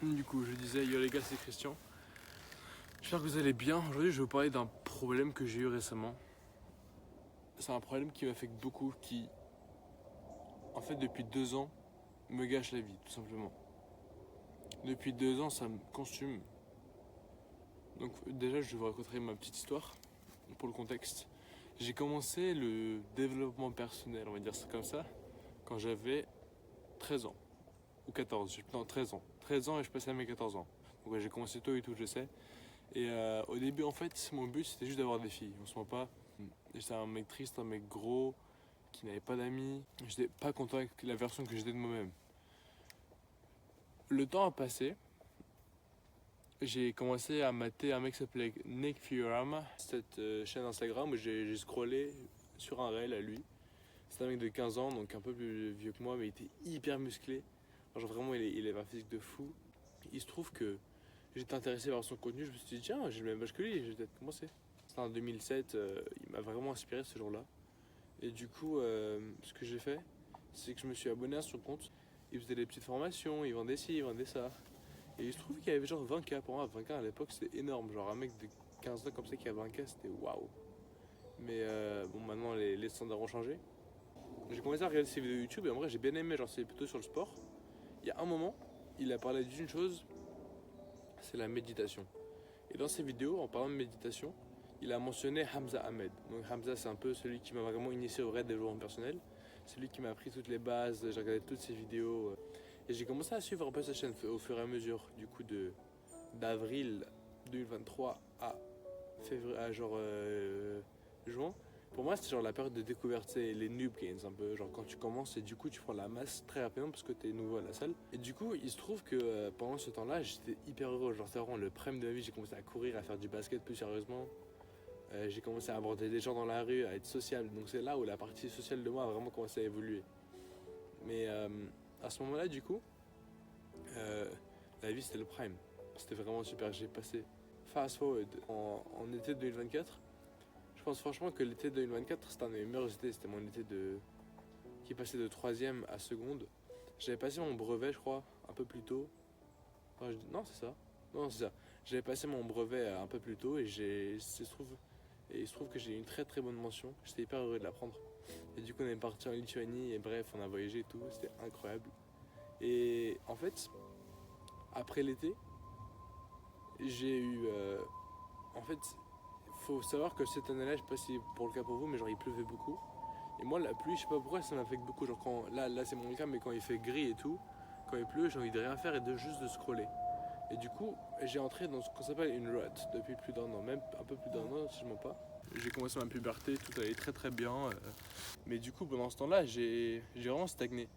Du coup, je disais, yo les gars, c'est Christian. J'espère que vous allez bien. Aujourd'hui, je vais vous parler d'un problème que j'ai eu récemment. C'est un problème qui m'affecte beaucoup, qui, en fait, depuis 2 ans, me gâche la vie, tout simplement. Depuis 2 ans, ça me consume. Donc, déjà, je vais vous raconter ma petite histoire, pour le contexte. J'ai commencé le développement personnel, on va dire ça comme ça, quand j'avais 13 ans. Ou 14, non, 13 ans. 13 ans et je passais à mes 14 ans. Donc, ouais, j'ai commencé tôt et tout, je sais. Et au début, en fait, mon but c'était juste d'avoir des filles. On se ment pas. J'étais un mec triste, un mec gros, qui n'avait pas d'amis. J'étais pas content avec la version que j'étais de moi-même. Le temps a passé. J'ai commencé à mater un mec qui s'appelait Nick Fiorama. Cette chaîne Instagram où j'ai scrollé sur un réel à lui. C'est un mec de 15 ans, donc un peu plus vieux que moi, mais il était hyper musclé. Genre vraiment, il avait un physique de fou. Il se trouve que j'étais intéressé par son contenu. Je me suis dit, tiens, j'ai le même âge que lui, je vais peut-être commencer. C'était en 2007, il m'a vraiment inspiré ce jour-là. Et du coup, ce que j'ai fait, c'est que je me suis abonné à son compte. Il faisait des petites formations, il vendait ci, il vendait ça. Et il se trouve qu'il y avait genre 20K. Pour moi, 20K à l'époque, c'était énorme. Genre un mec de 15 ans comme ça qui a 20K, c'était waouh. Mais bon, maintenant les standards ont changé. J'ai commencé à regarder ses vidéos YouTube et en vrai, j'ai bien aimé. Genre, c'est plutôt sur le sport. Il y a un moment, il a parlé d'une chose, c'est la méditation. Et dans ses vidéos, en parlant de méditation, il a mentionné Hamza Ahmed. Donc Hamza, c'est un peu celui qui m'a vraiment initié au vrai développement personnel. C'est lui qui m'a appris toutes les bases, j'ai regardé toutes ses vidéos. Et j'ai commencé à suivre un peu sa chaîne au fur et à mesure. Du coup, d'avril 2023 à février, à genre juin. Pour moi, c'était genre la période de découverte, c'est les noob gains un peu. Genre quand tu commences et du coup, tu prends la masse très rapidement parce que tu es nouveau à la salle. Et du coup, il se trouve que pendant ce temps-là, j'étais hyper heureux. Genre, c'est vraiment le prime de ma vie. J'ai commencé à courir, à faire du basket plus sérieusement. J'ai commencé à aborder des gens dans la rue, à être sociable. Donc, c'est là où la partie sociale de moi a vraiment commencé à évoluer. Mais à ce moment-là, du coup, euh, la vie c'était le prime. C'était vraiment super. J'ai passé fast forward en été 2024. Je pense franchement que l'été 2024, c'était un des meilleurs étés. C'était mon été qui passait de 3ème à seconde. J'avais passé mon brevet, je crois, un peu plus tôt. Enfin, non, c'est ça. Non, c'est ça. J'avais passé mon brevet un peu plus tôt et il se trouve que j'ai eu une très très bonne mention. J'étais hyper heureux de l'apprendre. Et du coup, on est parti en Lituanie et bref, on a voyagé et tout. C'était incroyable. Et en fait, après l'été, j'ai eu. En fait, faut savoir que cette année-là, je sais pas si pour le cas pour vous, mais genre il pleuvait beaucoup. Et moi, la pluie, je sais pas pourquoi, ça m'affecte beaucoup. Genre, là c'est mon cas, mais quand il fait gris et tout, quand il pleut, j'ai envie de rien faire et juste de scroller. Et du coup, j'ai entré dans ce qu'on s'appelle une rut depuis plus d'un an, même un peu plus d'un an, si je mens pas. J'ai commencé ma puberté, tout allait très très bien. Mais du coup, pendant ce temps-là, j'ai vraiment stagné.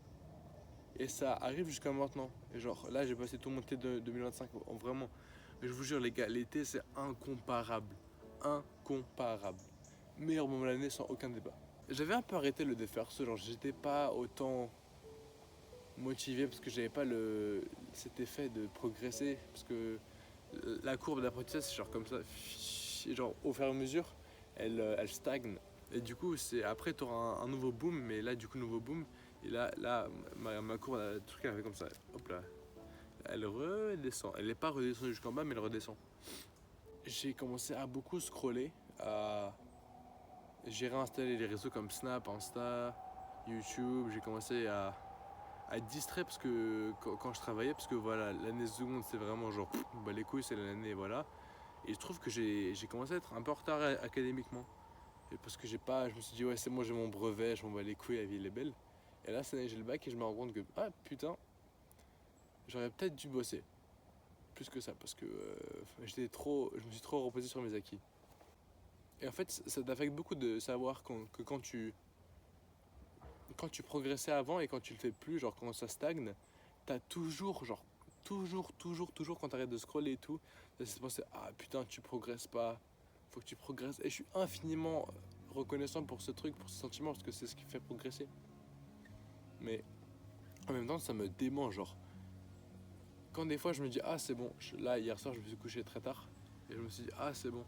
Et ça arrive jusqu'à maintenant. Et genre, là, j'ai passé tout mon été de 2025, vraiment. Mais je vous jure, les gars, l'été, c'est incomparable. Incomparable. Meilleur moment de l'année sans aucun débat. J'avais un peu arrêté le défaire, genre j'étais pas autant motivé parce que j'avais pas cet effet de progresser. Parce que la courbe d'apprentissage, c'est genre comme ça. Et genre au fur et à mesure, elle stagne. Et du coup, c'est après, tu auras un nouveau boom, mais là, du coup, nouveau boom. Et là ma courbe, le truc, elle fait comme ça. Hop là. Elle redescend. Elle n'est pas redescendue jusqu'en bas, mais elle redescend. J'ai commencé à beaucoup scroller. J'ai réinstallé les réseaux comme Snap, Insta, YouTube. J'ai commencé à être distrait parce que quand je travaillais, parce que voilà, l'année seconde c'est vraiment genre bah les couilles, c'est l'année, voilà. Et je trouve que j'ai commencé à être un peu en retard académiquement. Et parce que je me suis dit ouais c'est moi, j'ai mon brevet, je m'en bats les couilles, la vie elle est belle. Et là cette année j'ai le bac et je me rends compte que ah putain, j'aurais peut-être dû bosser plus que ça parce que je me suis trop reposé sur mes acquis. Et en fait ça t'affecte beaucoup de savoir que quand tu progressais avant et quand tu le fais plus, genre quand ça stagne, t'as toujours, genre, toujours, quand t'arrêtes de scroller et tout, t'as cette pensée, ah putain, tu progresses pas, faut que tu progresses. Et je suis infiniment reconnaissant pour ce truc, pour ce sentiment, parce que c'est ce qui fait progresser. Mais en même temps, ça me dément, genre, quand des fois je me dis, ah c'est bon, là hier soir je me suis couché très tard, et je me suis dit, ah c'est bon,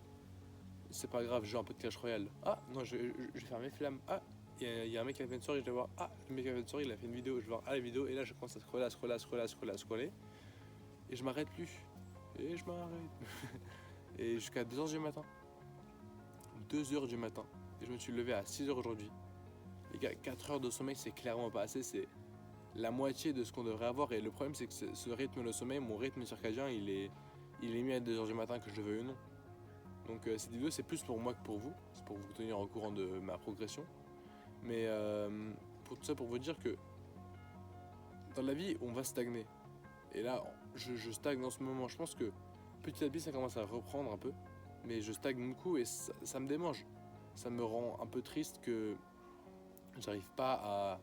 c'est pas grave, je joue un peu de Clash Royale. Ah non, je vais faire mes flammes. Ah, il y a un mec qui a fait une story, je vais voir. Ah, le mec qui a fait une story, il a fait une vidéo, je vais voir la vidéo, et là je commence à scroller. Et je m'arrête plus. Et je m'arrête. Et jusqu'à 2h du matin. 2h du matin. Et je me suis levé à 6h aujourd'hui. Les gars, 4 heures de sommeil, c'est clairement pas assez. C'est la moitié de ce qu'on devrait avoir. Et le problème, c'est que ce rythme de sommeil, mon rythme circadien, il est mis à 2h du matin, que je le veuille ou non. Donc cette vidéo, c'est plus pour moi que pour vous. C'est pour vous tenir au courant de ma progression. Mais pour tout ça, pour vous dire que dans la vie, on va stagner. Et là, je stagne en ce moment. Je pense que petit à petit, ça commence à reprendre un peu. Mais je stagne beaucoup et ça me démange. Ça me rend un peu triste que j'arrive pas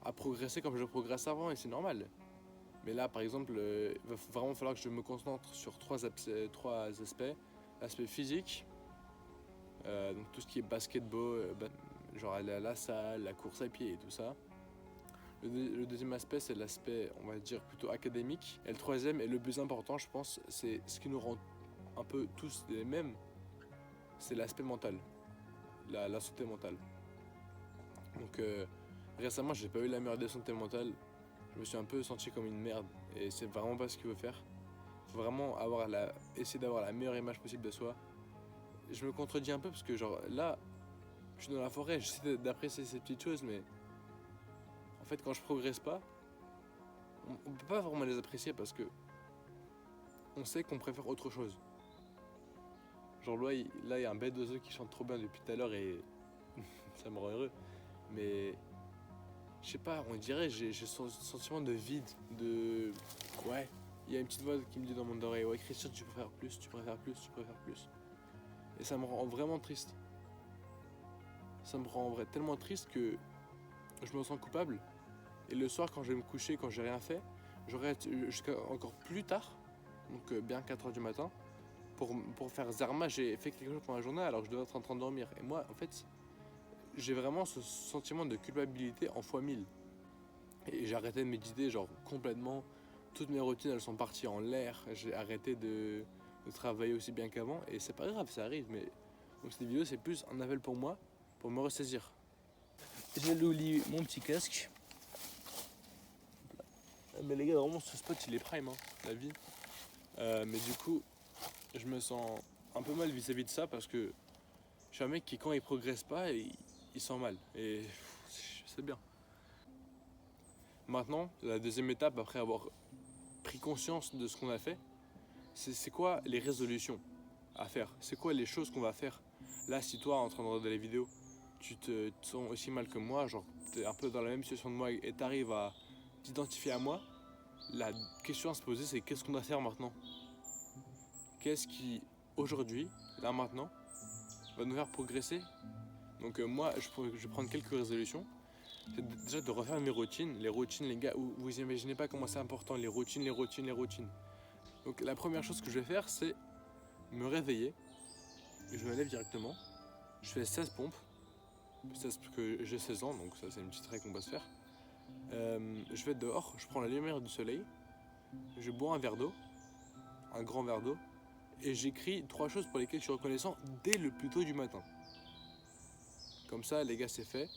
à progresser comme je progresse avant et c'est normal. Mais là, par exemple, il va vraiment falloir que je me concentre sur trois aspects. L'aspect physique, donc tout ce qui est basketball, genre aller à la salle, la course à pied et tout ça. Le deuxième aspect, c'est l'aspect, on va dire, plutôt académique. Et le troisième, et le plus important, je pense, c'est ce qui nous rend un peu tous les mêmes, c'est l'aspect mental, la santé mentale. Donc récemment, j'ai pas eu la meilleure des santé mentale. Je me suis un peu senti comme une merde et c'est vraiment pas ce qu'il faut faire. Il faut vraiment essayer d'avoir la meilleure image possible de soi. Je me contredis un peu parce que genre là, je suis dans la forêt, j'essaie d'apprécier ces petites choses, mais en fait quand je progresse pas, on peut pas vraiment les apprécier parce que on sait qu'on préfère autre chose. Genre là, il y a un bête d'oiseau qui chante trop bien depuis tout à l'heure et ça me rend heureux. Mais je sais pas, on dirait, j'ai ce sentiment de vide, de... Ouais, il y a une petite voix qui me dit dans mon oreille, ouais Christian, tu préfères plus, tu préfères plus, tu préfères plus. Et ça me rend vraiment triste. Ça me rend tellement triste que je me sens coupable. Et le soir, quand je vais me coucher, quand j'ai rien fait, j'aurai jusqu'à encore plus tard, donc bien 4h du matin, pour faire Zarma, j'ai fait quelque chose pour la journée alors que je devais être en train de dormir. Et moi, en fait, j'ai vraiment ce sentiment de culpabilité en fois 1000. Et j'ai arrêté de méditer, genre complètement. Toutes mes routines, elles sont parties en l'air. J'ai arrêté de travailler aussi bien qu'avant. Et c'est pas grave, ça arrive. Mais donc cette vidéo, c'est plus un appel pour moi, pour me ressaisir. J'ai oublié mon petit casque. Mais les gars, vraiment, ce spot, il est prime, hein, la vie. Mais du coup, je me sens un peu mal vis-à-vis de ça parce que je suis un mec qui, quand il progresse pas, il sent mal. Et c'est bien. Maintenant, la deuxième étape, après avoir pris conscience de ce qu'on a fait, c'est quoi les résolutions à faire? C'est quoi les choses qu'on va faire? Là, si toi, en train de regarder les vidéos, tu te sens aussi mal que moi, genre t'es un peu dans la même situation de moi et t'arrives à t'identifier à moi, la question à se poser, c'est qu'est-ce qu'on doit faire maintenant? Qu'est-ce qui, aujourd'hui, là maintenant, va nous faire progresser? Donc moi, je vais prendre quelques résolutions. C'est déjà de refaire mes routines. Les routines, les gars, vous imaginez pas comment c'est important, les routines, les routines, les routines. Donc la première chose que je vais faire, c'est me réveiller. Je me lève directement. Je fais 16 pompes. 16 parce que j'ai 16 ans, donc ça c'est une petite règle qu'on va se faire. Je vais dehors, je prends la lumière du soleil. Je bois un verre d'eau. Un grand verre d'eau. Et j'écris 3 choses pour lesquelles je suis reconnaissant dès le plus tôt du matin. Comme ça, les gars, c'est fait.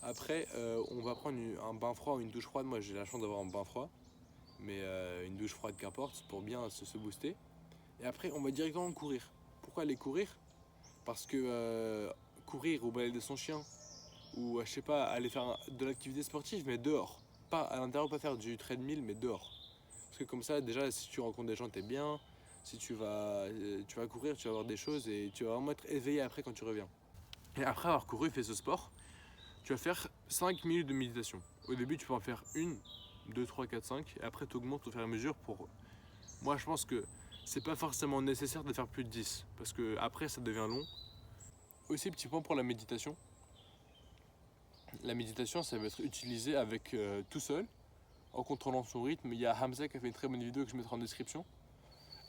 Après, on va prendre un bain froid ou une douche froide. Moi, j'ai la chance d'avoir un bain froid. Mais une douche froide qu'importe, pour bien se booster. Et après, on va directement courir. Pourquoi aller courir? Parce que courir ou balader son chien, ou je sais pas, aller faire de l'activité sportive, mais dehors. Pas à l'intérieur, pas faire du treadmill, mais dehors. Parce que comme ça, déjà, si tu rencontres des gens, t'es bien. Si tu vas courir, tu vas voir des choses et tu vas vraiment être éveillé après quand tu reviens. Et après avoir couru, fait ce sport, tu vas faire 5 minutes de méditation. Au début, tu peux en faire 1, 2, 3, 4, 5. Et après, tu augmentes au fur et à mesure pour... Moi, je pense que c'est pas forcément nécessaire de faire plus de 10. Parce que après, ça devient long. Aussi, petit point pour la méditation. La méditation, ça va être utilisé avec tout seul, en contrôlant son rythme. Il y a Hamza qui a fait une très bonne vidéo que je mettrai en description.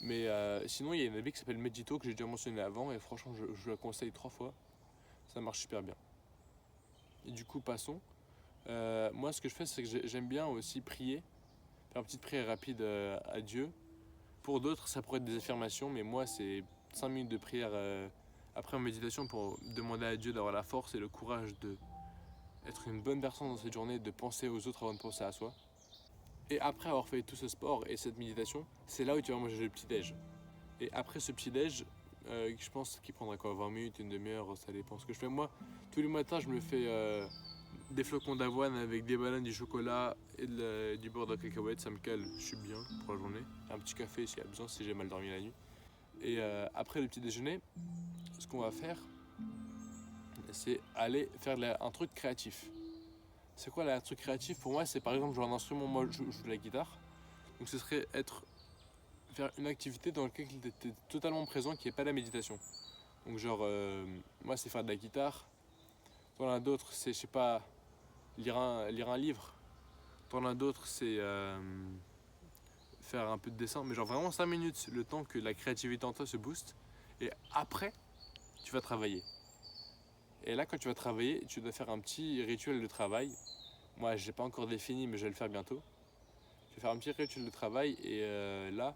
Mais sinon, il y a une appli qui s'appelle Medito que j'ai déjà mentionné avant. Et franchement, je la conseille 3 fois. Ça marche super bien. Et du coup, passons. Moi, ce que je fais, c'est que j'aime bien aussi prier. Faire une petite prière rapide à Dieu. Pour d'autres, ça pourrait être des affirmations, mais moi, c'est 5 minutes de prière après ma méditation pour demander à Dieu d'avoir la force et le courage d'être une bonne personne dans cette journée, de penser aux autres avant de penser à soi. Et après avoir fait tout ce sport et cette méditation, c'est là où tu vas manger le petit-déj. Et après ce petit-déj, je pense qu'il prendra quoi, 20 minutes, une demi-heure, ça dépend ce que je fais. Moi, tous les matins, je me fais des flocons d'avoine avec des bananes, du chocolat et du beurre de cacahuète. Ça me cale, je suis bien pour la journée. Un petit café s'il y a besoin, si j'ai mal dormi la nuit. Et après le petit déjeuner, ce qu'on va faire, c'est aller faire un truc créatif. C'est quoi un truc créatif? Pour moi, c'est par exemple jouer un instrument. Moi, je joue de la guitare. Donc ce serait faire une activité dans laquelle tu es totalement présent, qui n'est pas la méditation. Donc genre, moi, c'est faire de la guitare. T'en as d'autres, c'est, je sais pas, lire un livre. T'en as d'autres, c'est faire un peu de dessin. Mais genre vraiment 5 minutes, le temps que la créativité en toi se booste. Et après, tu vas travailler. Et là, quand tu vas travailler, tu dois faire un petit rituel de travail. Moi, je n'ai pas encore défini, mais je vais le faire bientôt. Tu vas faire un petit rituel de travail et là,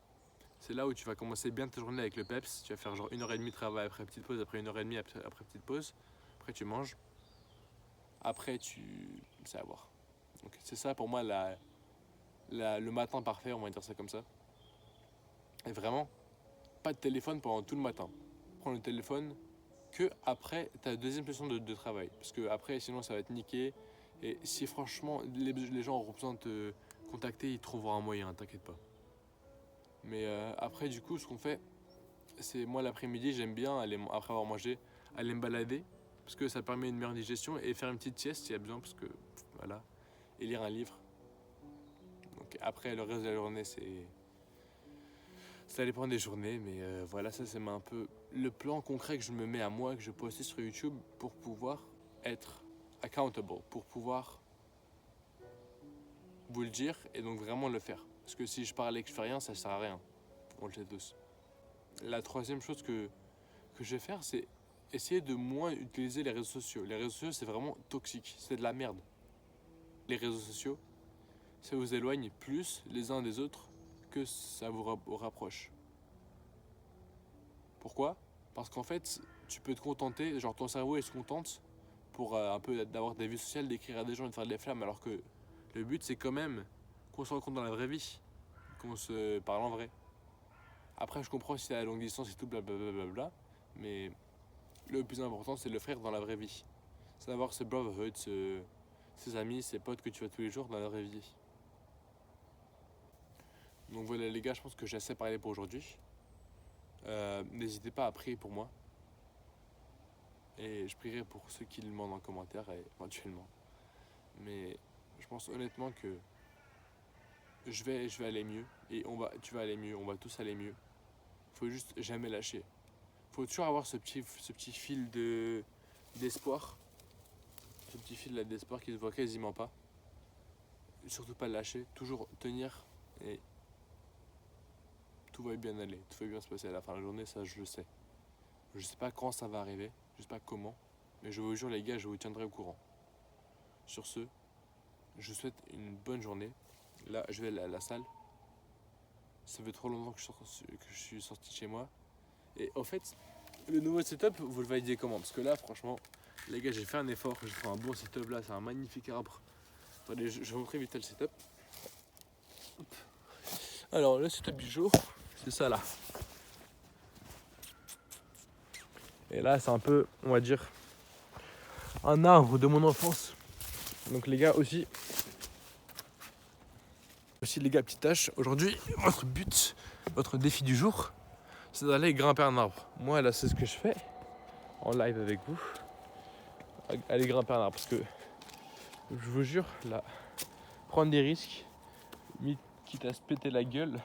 c'est là où tu vas commencer bien ta journée avec le peps. Tu vas faire genre 1h30 de travail, après petite pause, après 1h30, après petite pause. Après, tu manges. Après, tu sais à voir. Donc, c'est ça pour moi le matin parfait, on va dire ça comme ça. Et vraiment, pas de téléphone pendant tout le matin. Prends le téléphone que après ta deuxième session de travail. Parce que après, sinon, ça va être niqué. Et si franchement, les gens auront besoin de te contacter, ils trouveront un moyen, t'inquiète pas. Mais après, du coup, ce qu'on fait, c'est moi l'après-midi, j'aime bien, après avoir mangé, aller me balader. Parce que ça permet une meilleure digestion et faire une petite sieste s'il y a besoin. Parce que voilà. Et lire un livre. Donc après, le reste de la journée, ça dépend des journées, mais voilà, ça c'est un peu le plan concret que je me mets à moi, que je poste sur YouTube pour pouvoir être accountable, pour pouvoir vous le dire et donc vraiment le faire. Parce que si je parle et que je fais rien, ça sert à rien. On le sait tous. La troisième chose que je vais faire, c'est essayer de moins utiliser les réseaux sociaux. Les réseaux sociaux, c'est vraiment toxique, c'est de la merde. Les réseaux sociaux, ça vous éloigne plus les uns des autres que ça vous rapproche. Pourquoi? Parce qu'en fait, tu peux te contenter, genre ton cerveau il se contente pour un peu d'avoir des vues sociales, d'écrire à des gens et de faire des flammes, alors que le but c'est quand même qu'on se rencontre dans la vraie vie, qu'on se parle en vrai. Après, je comprends si c'est à longue distance et tout, blablabla, mais le plus important c'est de le faire dans la vraie vie. C'est d'avoir ce brotherhood, ces amis, ces potes que tu vois tous les jours dans la vraie vie. Donc voilà les gars, je pense que j'ai assez parlé pour aujourd'hui. N'hésitez pas à prier pour moi. Et je prierai pour ceux qui le demandent en commentaire éventuellement. Mais je pense honnêtement que je vais aller mieux. Et tu vas aller mieux, on va tous aller mieux. Faut juste jamais lâcher. Faut toujours avoir ce petit fil d'espoir. Ce petit fil là d'espoir qui ne se voit quasiment pas. Surtout pas le lâcher, toujours tenir et tout va bien aller, tout va bien se passer à la fin de la journée, ça je le sais. Je sais pas quand ça va arriver, je sais pas comment, mais je vous jure les gars, je vous tiendrai au courant. Sur ce, je vous souhaite une bonne journée. Là, je vais aller à la salle. Ça fait trop longtemps que je suis sorti de chez moi. Et en fait, le nouveau setup, vous le validez comment? Parce que là, franchement, les gars, j'ai fait un effort, j'ai fait un bon setup là, c'est un magnifique arbre. Attendez, je vais vous montrer vite le setup. Hop. Alors, le setup du jour, c'est ça là. Et là, c'est un peu, on va dire, un arbre de mon enfance. Donc les gars aussi les gars, petite tâche. Aujourd'hui, votre but, votre défi du jour, c'est d'aller grimper un arbre. Moi là, c'est ce que je fais en live avec vous. Aller grimper un arbre parce que je vous jure, là, prendre des risques, quitte à se péter la gueule.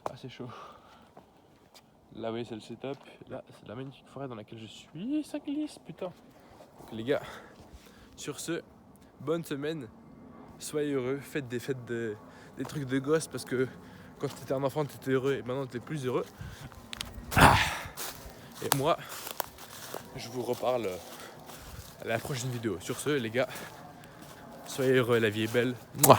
Ah, c'est chaud. Là, oui, c'est le setup. Là, c'est la magnifique forêt dans laquelle je suis. Ça glisse, putain. Donc, les gars, sur ce, bonne semaine. Soyez heureux. Faites des trucs de gosse parce que quand tu étais un enfant, tu étais heureux et maintenant tu es plus heureux. Et moi, je vous reparle à la prochaine vidéo. Sur ce, les gars, soyez heureux. La vie est belle. Mouah.